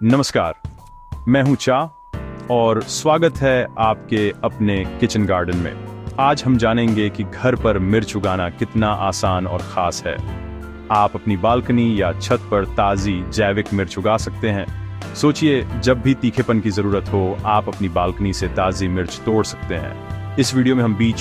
नमस्कार, मैं हूं चा और स्वागत है आपके अपने किचन गार्डन में। आज हम जानेंगे कि घर पर मिर्च उगाना कितना आसान और खास है। आप अपनी बालकनी या छत पर ताज़ी जैविक मिर्च उगा सकते हैं। सोचिए, जब भी तीखेपन की ज़रूरत हो, आप अपनी बालकनी से ताज़ी मिर्च तोड़ सकते हैं। इस वीडियो में हम बीज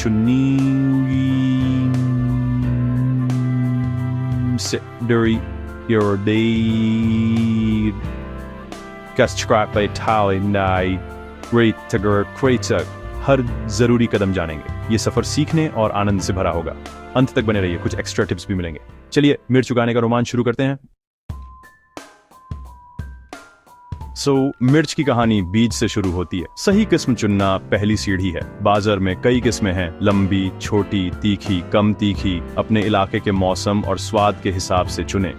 हर जरूरी कदम जानेंगे। ये सफर सीखने और आनंद से भरा होगा। अंत तक बने रहिए, कुछ एक्स्ट्रा टिप्स भी मिलेंगे। चलिए मिर्च उगाने का रोमांच शुरू करते हैं। मिर्च की कहानी बीज से शुरू होती है। सही किस्म चुनना पहली सीढ़ी है। बाजार में कई किस्में हैं, लंबी, छोटी, तीखी, कम तीखी। अपने इलाके के मौसम और स्वाद के हिसाब से चुनें।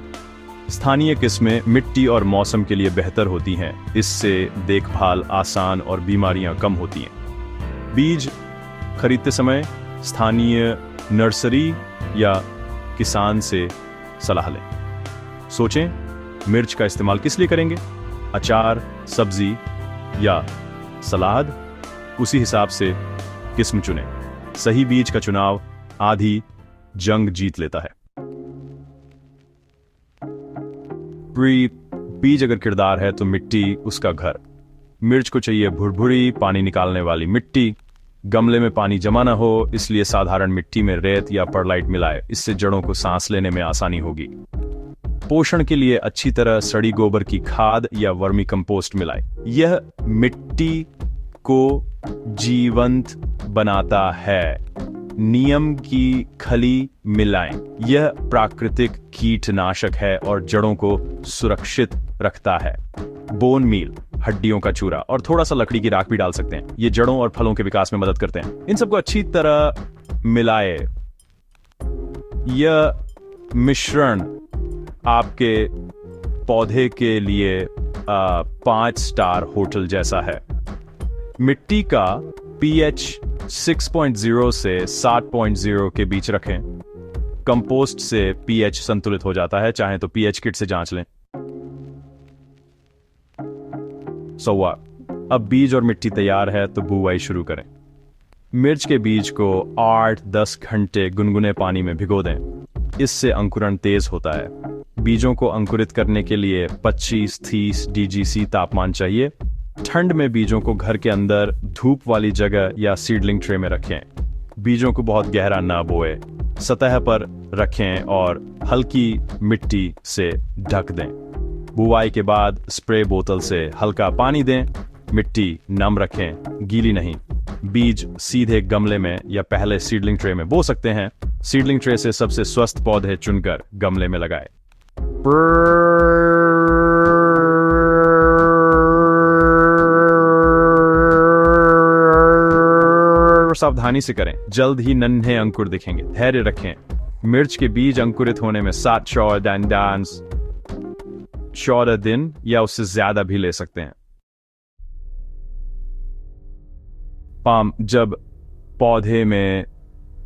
स्थानीय किस्में मिट्टी और मौसम के लिए बेहतर होती हैं। इससे देखभाल आसान और बीमारियां कम होती हैं। बीज खरीदते समय स्थानीय नर्सरी या किसान से सलाह लें। सोचें, मिर्च का इस्तेमाल किस लिए करेंगे? अचार, सब्जी या सलाद? उसी हिसाब से किस्म चुनें। सही बीज का चुनाव आधी जंग जीत लेता है। बीज अगर किरदार है तो मिट्टी उसका घर। मिर्च को चाहिए भुरभुरी, पानी निकालने वाली मिट्टी। गमले में पानी जमा ना हो, इसलिए साधारण मिट्टी में रेत या परलाइट मिलाए। इससे जड़ों को सांस लेने में आसानी होगी। पोषण के लिए अच्छी तरह सड़ी गोबर की खाद या वर्मी कंपोस्ट मिलाए। यह मिट्टी को जीवंत बनाता है। नीम की खली मिलाएं। यह प्राकृतिक कीटनाशक है और जड़ों को सुरक्षित रखता है। बोन मील, हड्डियों का चूरा और थोड़ा सा लकड़ी की राख भी डाल सकते हैं। ये जड़ों और फलों के विकास में मदद करते हैं। इन सबको अच्छी तरह मिलाए। यह मिश्रण आपके पौधे के लिए 5 स्टार होटल जैसा है। मिट्टी का pH 6.0 से 7.0 के बीच रखें। कंपोस्ट से pH संतुलित हो जाता है। चाहे तो pH किट से जांच लें। अब बीज और मिट्टी तैयार है तो बुवाई शुरू करें। मिर्च के बीज को 8-10 घंटे गुनगुने पानी में भिगो दें। इससे अंकुरण तेज होता है। बीजों को अंकुरित करने के लिए 25-30 DGC तापमान चाहिए। ठंड में बीजों को घर के अंदर धूप वाली जगह या सीडलिंग ट्रे में रखें। बीजों को बहुत गहरा न बोए, सतह पर रखें और हल्की मिट्टी से ढक दें। बुवाई के बाद स्प्रे बोतल से हल्का पानी दें। मिट्टी नम रखें, गीली नहीं। बीज सीधे गमले में या पहले सीडलिंग ट्रे में बो सकते हैं। सीडलिंग ट्रे से सबसे स्वस्थ पौधे चुनकर गमले में लगाएं। सावधानी से करें, जल्द ही नन्हे अंकुर दिखेंगे। धैर्य रखें। मिर्च के बीज अंकुरित होने में 14 दिन या उससे ज्यादा भी ले सकते हैं। जब पौधे में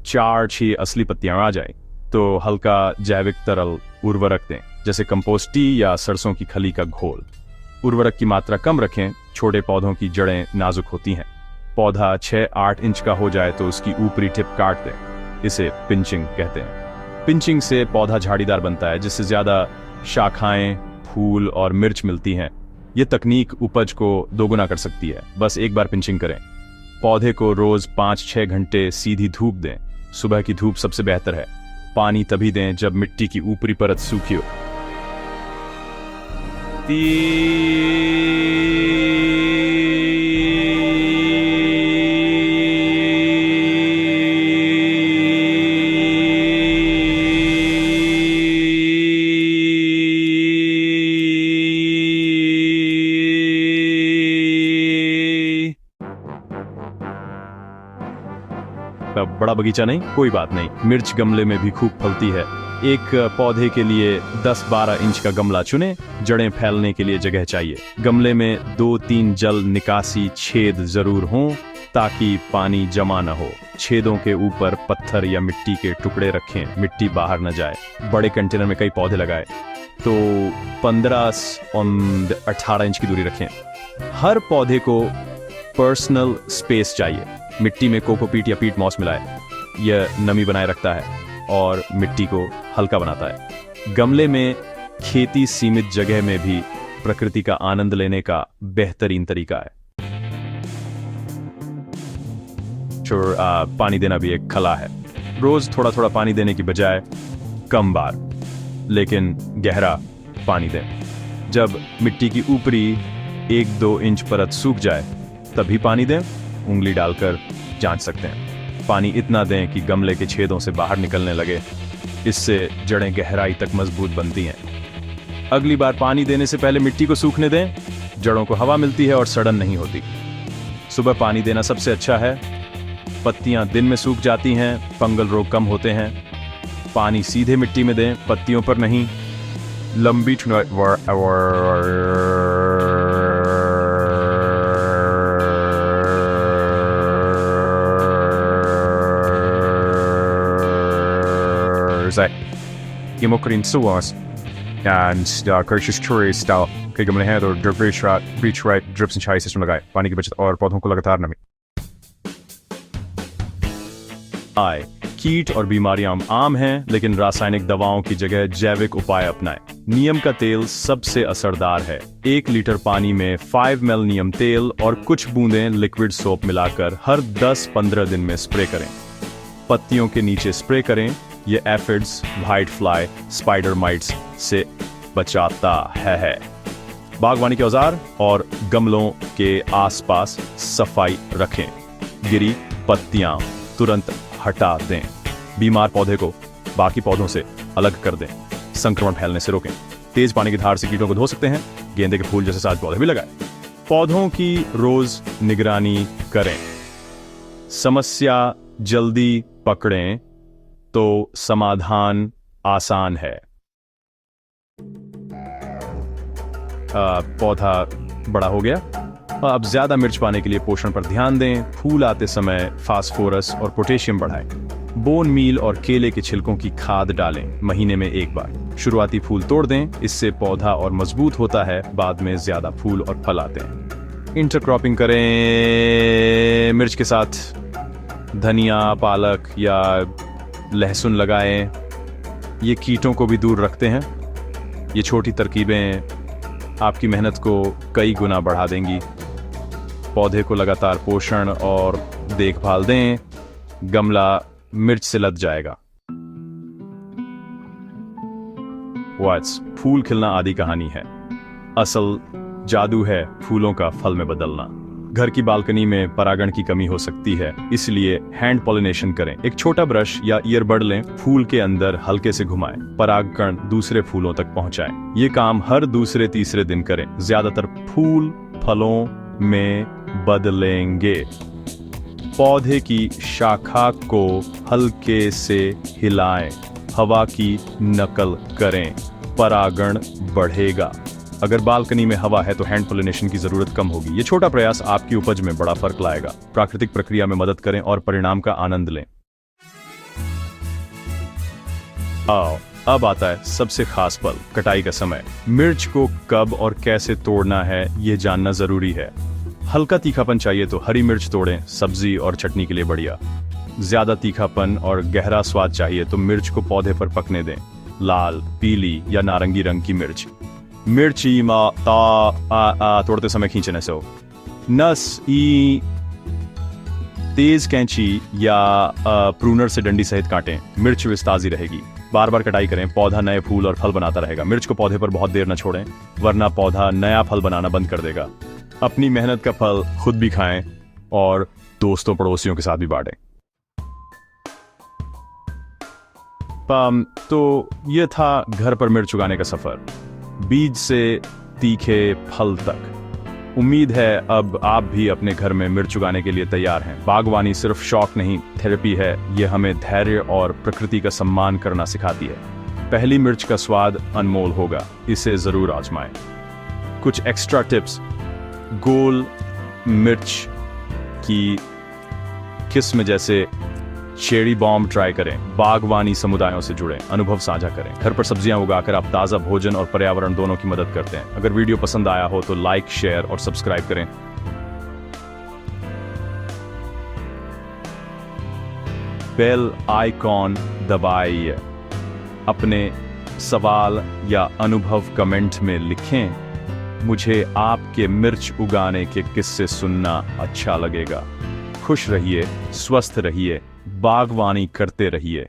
4-6 असली पत्तियां आ जाए तो हल्का जैविक तरल उर्वरक दें, जैसे कंपोस्टी या सरसों की खली का घोल। उर्वरक की मात्रा कम रखें। छोटे पौधों की जड़ें नाजुक होती हैं। पौधा 6-8 इंच का हो जाए तो उसकी ऊपरी टिप काट दें। इसे पिंचिंग कहते हैं। पिंचिंग से पौधा झाड़ीदार बनता है, जिससे ज्यादा शाखाएं, फूल और मिर्च मिलती हैं। यह तकनीक उपज को दोगुना कर सकती है। बस एक बार पिंचिंग करें। पौधे को रोज 5-6 घंटे सीधी धूप दें। सुबह की धूप सबसे बेहतर है। पानी तभी दें जब मिट्टी की ऊपरी परत सूखी हो। बड़ा बगीचा नहीं, कोई बात नहीं। मिर्च गमले में भी खूब फलती है। एक पौधे के लिए 10-12 इंच का गमला चुनें। जड़ें फैलने के लिए जगह चाहिए। गमले में 2-3 जल निकासी छेद जरूर हों ताकि पानी जमा न हो। छेदों के ऊपर पत्थर या मिट्टी के टुकड़े रखें, मिट्टी बाहर न जाए। बड़े कंटेनर में कई पौधे लगाएं। तो 15 और 18 इंच की दूरी रखें। हर पौधे को पर्सनल स्पेस चाहिए। मिट्टी में कोकोपीट या पीट मॉस मिलाएं। यह नमी बनाए रखता है और मिट्टी को हल्का बनाता है। गमले में खेती सीमित जगह में भी प्रकृति का आनंद लेने का बेहतरीन तरीका है। पानी देना भी एक कला है। रोज थोड़ा थोड़ा पानी देने की बजाय कम बार लेकिन गहरा पानी दें। जब मिट्टी की ऊपरी 1-2 इंच परत सूख जाए तभी पानी दें। उंगली डालकर जांच सकते हैं। पानी इतना दें कि गमले के छेदों से बाहर निकलने लगे। इससे जड़ें गहराई तक मजबूत बनती हैं। अगली बार पानी देने से पहले मिट्टी को सूखने दें। जड़ों को हवा मिलती है और सड़न नहीं होती। सुबह पानी देना सबसे अच्छा है। पत्तियां दिन में सूख जाती हैं, फंगल रोग कम होते हैं। पानी सीधे मिट्टी में दें, पत्तियों पर नहीं। लंबी Imokrin Suwas and Kershus Tourist style कई गमले हैं तो ड्रिप राइट ड्रिप सिंचाई सिस्टम लगाए। पानी की बचत और पौधों को लगातार नमी। आए कीट और बीमारियां आम हैं, लेकिन रासायनिक दवाओं की जगह जैविक उपाय अपनाएं। नीम का तेल सबसे असरदार है। 1 लीटर पानी में 5 ml नीम तेल और कुछ बूंदें लिक्विड सोप मिलाकर हर 10-15 दिन में स्प्रे करें। पत्तियों के नीचे स्प्रे करें। ये aphids, white fly, spider mites से बचाता है। बागवानी के औजार और गमलों के आसपास सफाई रखें। गिरी पत्तियां तुरंत हटा दें। बीमार पौधे को बाकी पौधों से अलग कर दें। संक्रमण फैलने से रोकें। तेज पानी की धार से कीटों को धो सकते हैं। गेंदे के फूल जैसे साज पौधे भी लगाएं। पौधों की रोज निगरानी करें। समस्या जल्दी पकड़ें तो समाधान आसान है। पौधा बड़ा हो गया। अब ज्यादा मिर्च पाने के लिए पोषण पर ध्यान दें। फूल आते समय फास्फोरस और पोटेशियम बढ़ाएं। बोन मील और केले के छिलकों की खाद डालें महीने में 1 बार। शुरुआती फूल तोड़ दें, इससे पौधा और मजबूत होता है। बाद में ज्यादा फूल और फल आते हैं। इंटरक्रॉपिंग करें। मिर्च के साथ धनिया, पालक या लहसुन लगाएं। ये कीटों को भी दूर रखते हैं। ये छोटी तरकीबें आपकी मेहनत को कई गुना बढ़ा देंगी। पौधे को लगातार पोषण और देखभाल दें। गमला मिर्च से लद जाएगा। फूल खिलना आदि कहानी है। असल जादू है फूलों का फल में बदलना। घर की बालकनी में परागण की कमी हो सकती है, इसलिए हैंड पॉलिनेशन करें। एक छोटा ब्रश या ईयरबड लें, फूल के अंदर हल्के से घुमाएं, परागकण दूसरे फूलों तक पहुंचाएं। ये काम हर दूसरे-तीसरे दिन करें। ज्यादातर फूल फलों में बदलेंगे। पौधे की शाखा को हल्के से हिलाएं, हवा की नकल करें, परागण बढ़ेगा। अगर बालकनी में हवा है तो हैंड पोलिनेशन की जरूरत कम होगी। ये छोटा प्रयास आपकी उपज में बड़ा फर्क लाएगा। प्राकृतिक प्रक्रिया में मदद करें और परिणाम का आनंद लें। अब आता है सबसे खास पल, कटाई का समय। मिर्च को कब और कैसे तोड़ना है ये जानना जरूरी है। हल्का तीखापन चाहिए तो हरी मिर्च तोड़ें, सब्जी और चटनी के लिए बढ़िया। ज्यादा तीखापन और गहरा स्वाद चाहिए तो मिर्च को पौधे पर पकने दें। लाल, पीली या नारंगी रंग की मिर्च। मिर्ची तोड़ते समय खींचने से हो। नस ई तेज कैंची या प्रूनर से डंडी सहित काटें। मिर्च विस्ताजी रहेगी। बार बार कटाई करें, पौधा नए फूल और फल बनाता रहेगा। मिर्च को पौधे पर बहुत देर न छोड़ें, वरना पौधा नया फल बनाना बंद कर देगा। अपनी मेहनत का फल खुद भी खाएं और दोस्तों पड़ोसियों के साथ भी बांटें। तो यह था घर पर मिर्च उगाने का सफर, बीज से तीखे फल तक। उम्मीद है अब आप भी अपने घर में मिर्च उगाने के लिए तैयार हैं। बागवानी सिर्फ शौक नहीं, थेरेपी है। यह हमें धैर्य और प्रकृति का सम्मान करना सिखाती है। पहली मिर्च का स्वाद अनमोल होगा, इसे जरूर आजमाएं। कुछ एक्स्ट्रा टिप्स। गोल मिर्च की किस्म जैसे चेरी बॉम्ब ट्राई करें, बागवानी समुदायों से जुड़ें, अनुभव साझा करें। घर पर सब्जियां उगाकर आप ताज़ा भोजन और पर्यावरण दोनों की मदद करते हैं। अगर वीडियो पसंद आया हो तो लाइक, शेयर और सब्सक्राइब करें। बेल आइकॉन दबाइए। अपने सवाल या अनुभव कमेंट में लिखें। मुझे आपके मिर्च उगाने के किस्से सुनना अच्छा लगेगा। खुश रहिए, स्वस्थ रहिए, बागवानी करते रहिए।